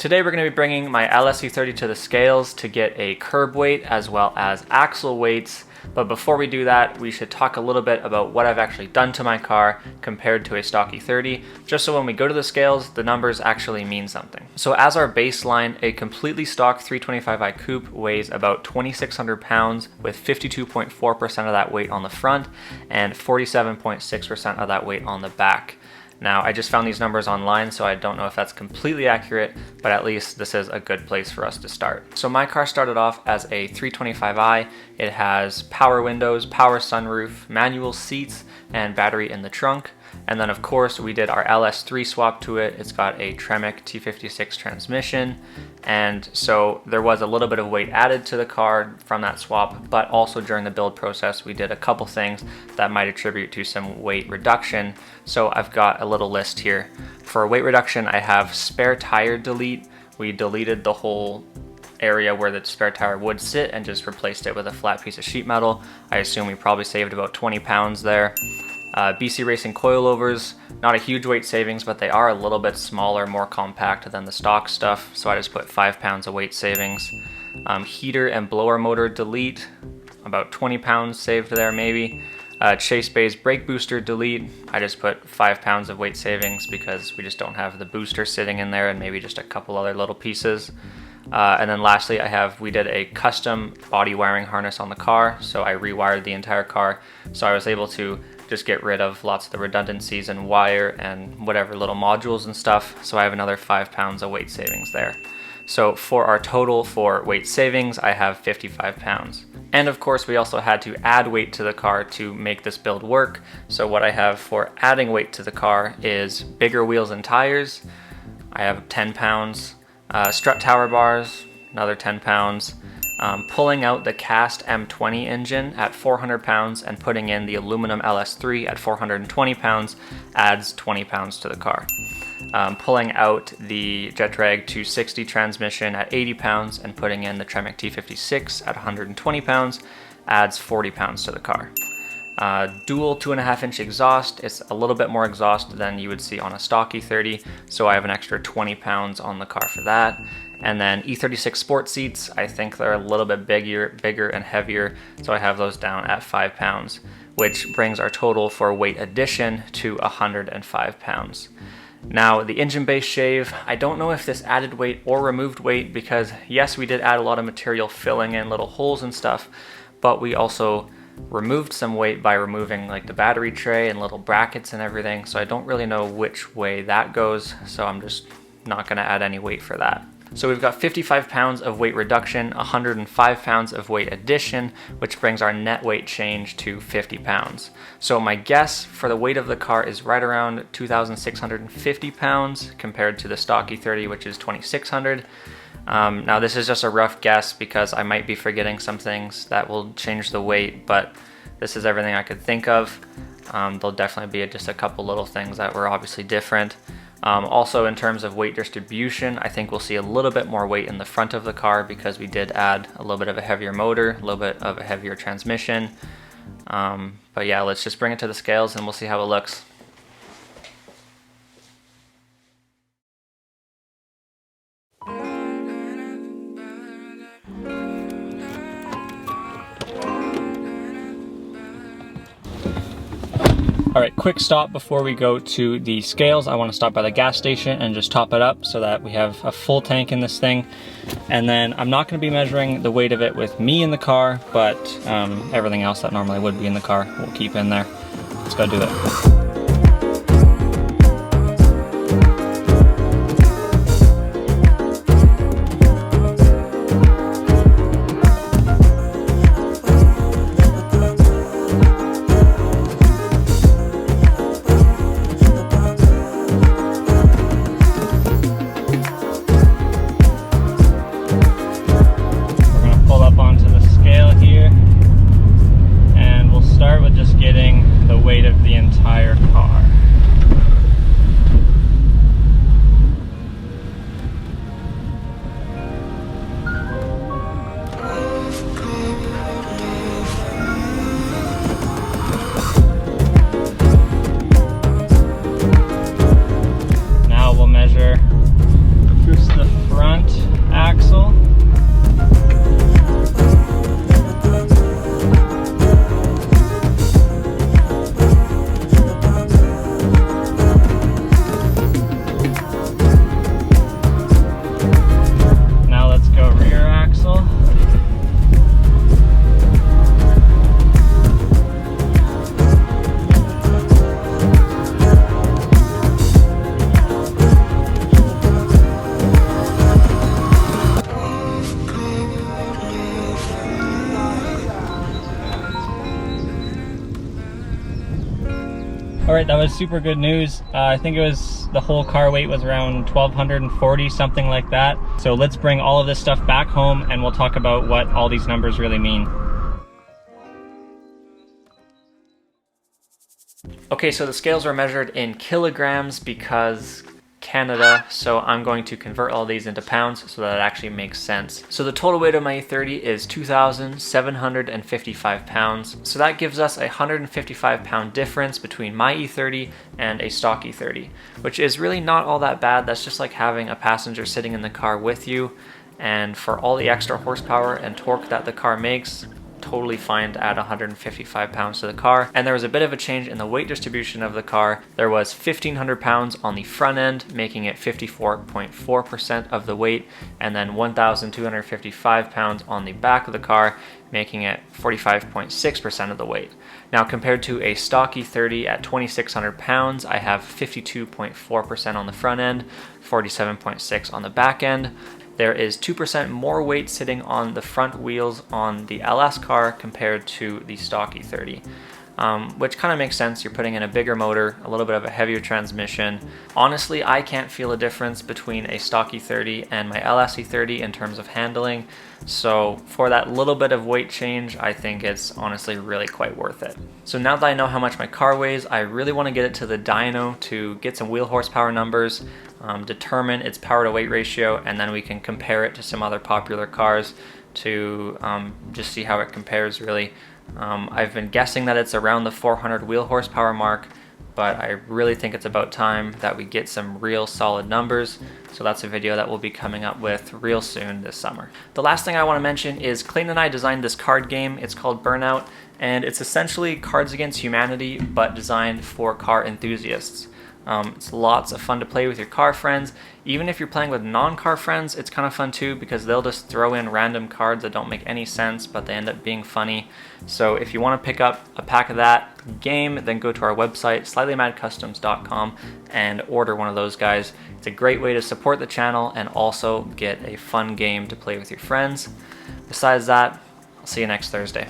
Today we're going to be bringing my LS E30 to the scales to get a curb weight as well as axle weights. But before we do that, we should talk a little bit about what I've actually done to my car compared to a stock E30, just so when we go to the scales, the numbers actually mean something. So as our baseline, a completely stock 325i coupe weighs about 2,600 pounds with 52.4% of that weight on the front and 47.6% of that weight on the back. Now, I just found these numbers online, so I don't know if that's completely accurate, but at least this is a good place for us to start. So my car started off as a 325i. It has power windows, power sunroof, manual seats, and battery in the trunk. And then of course we did our LS3 swap to it. It's got a Tremec T56 transmission. And so there was a little bit of weight added to the car from that swap, but also during the build process, we did a couple things that might attribute to some weight reduction. So I've got a little list here. For weight reduction, I have spare tire delete. We deleted the whole area where the spare tire would sit and just replaced it with a flat piece of sheet metal. I assume we probably saved about 20 pounds there. BC Racing coilovers, not a huge weight savings, but they are a little bit smaller, more compact than the stock stuff, so I just put 5 pounds of weight savings. Heater and blower motor delete, about 20 pounds saved there maybe. Chase Bay's brake booster delete, I just put 5 pounds of weight savings because we just don't have the booster sitting in there and maybe just a couple other little pieces. And then lastly, we did a custom body wiring harness on the car, so I rewired the entire car, so I was able to just get rid of lots of the redundancies and wire and whatever little modules and stuff, so I have another 5 pounds of weight savings there. So for our total for weight savings, I have 55 pounds. And of course, we also had to add weight to the car to make this build work. So what I have for adding weight to the car is bigger wheels and tires. I have 10 pounds. Strut tower bars, another 10 pounds. Pulling out the cast M20 engine at 400 pounds and putting in the aluminum LS3 at 420 pounds adds 20 pounds to the car. Pulling out the Jetdrag 260 transmission at 80 pounds and putting in the Tremec T56 at 120 pounds adds 40 pounds to the car. Dual 2.5-inch exhaust, it's a little bit more exhaust than you would see on a stock E30, so I have an extra 20 pounds on the car for that. And then E36 sport seats, I think they're a little bit bigger and heavier, so I have those down at 5 pounds, which brings our total for weight addition to 105 pounds. Now, the engine base shave, I don't know if this added weight or removed weight because yes, we did add a lot of material filling in little holes and stuff, but we also removed some weight by removing like the battery tray and little brackets and everything, so I don't really know which way that goes, so I'm just not going to add any weight for that. So we've got 55 pounds of weight reduction, 105 pounds of weight addition, which brings our net weight change to 50 pounds. So my guess for the weight of the car is right around 2,650 pounds compared to the stock E30, which is 2,600. Now this is just a rough guess because I might be forgetting some things that will change the weight, but this is everything I could think of. There'll definitely be just a couple little things that were obviously different. Also in terms of weight distribution, I think we'll see a little bit more weight in the front of the car because we did add a little bit of a heavier motor, a little bit of a heavier transmission. But yeah, let's just bring it to the scales and we'll see how it looks. Alright, quick stop before we go to the scales. I want to stop by the gas station and just top it up so that we have a full tank in this thing. And then I'm not going to be measuring the weight of it with me in the car, but everything else that normally would be in the car we'll keep in there. Let's go do it. Start with just getting the weight of the entire right, that was super good news. I think it was, the whole car weight was around 1,240, something like that. So let's bring all of this stuff back home and we'll talk about what all these numbers really mean. Okay, so the scales were measured in kilograms because Canada, so I'm going to convert all these into pounds so that it actually makes sense. So the total weight of my E30 is 2,755 pounds. So that gives us a 155 pound difference between my E30 and a stock E30, which is really not all that bad. That's just like having a passenger sitting in the car with you. And for all the extra horsepower and torque that the car makes, totally fine to add 155 pounds to the car. And there was a bit of a change in the weight distribution of the car. There was 1,500 pounds on the front end, making it 54.4% of the weight, and then 1,255 pounds on the back of the car, making it 45.6% of the weight. Now compared to a stock E30 at 2,600 pounds, I have 52.4% on the front end, 47.6% on the back end. There is 2% more weight sitting on the front wheels on the LS car compared to the stock E30, which kind of makes sense. You're putting in a bigger motor, a little bit of a heavier transmission. Honestly, I can't feel a difference between a stock E30 and my LS E30 in terms of handling. So for that little bit of weight change, I think it's honestly really quite worth it. So now that I know how much my car weighs, I really want to get it to the dyno to get some wheel horsepower numbers, determine its power to weight ratio, and then we can compare it to some other popular cars to just see how it compares really. I've been guessing that it's around the 400 wheel horsepower mark, but I really think it's about time that we get some real solid numbers. So that's a video that we'll be coming up with real soon this summer. The last thing I want to mention is Clayton and I designed this card game. It's called Burnout, and it's essentially Cards Against Humanity, but designed for car enthusiasts. It's lots of fun to play with your car friends. Even if you're playing with non-car friends, it's kind of fun too, because they'll just throw in random cards that don't make any sense, but they end up being funny. So if you want to pick up a pack of that game, then go to our website, slightlyMADcustoms.com, and order one of those guys. It's a great way to support the channel and also get a fun game to play with your friends. Besides that, I'll see you next Thursday.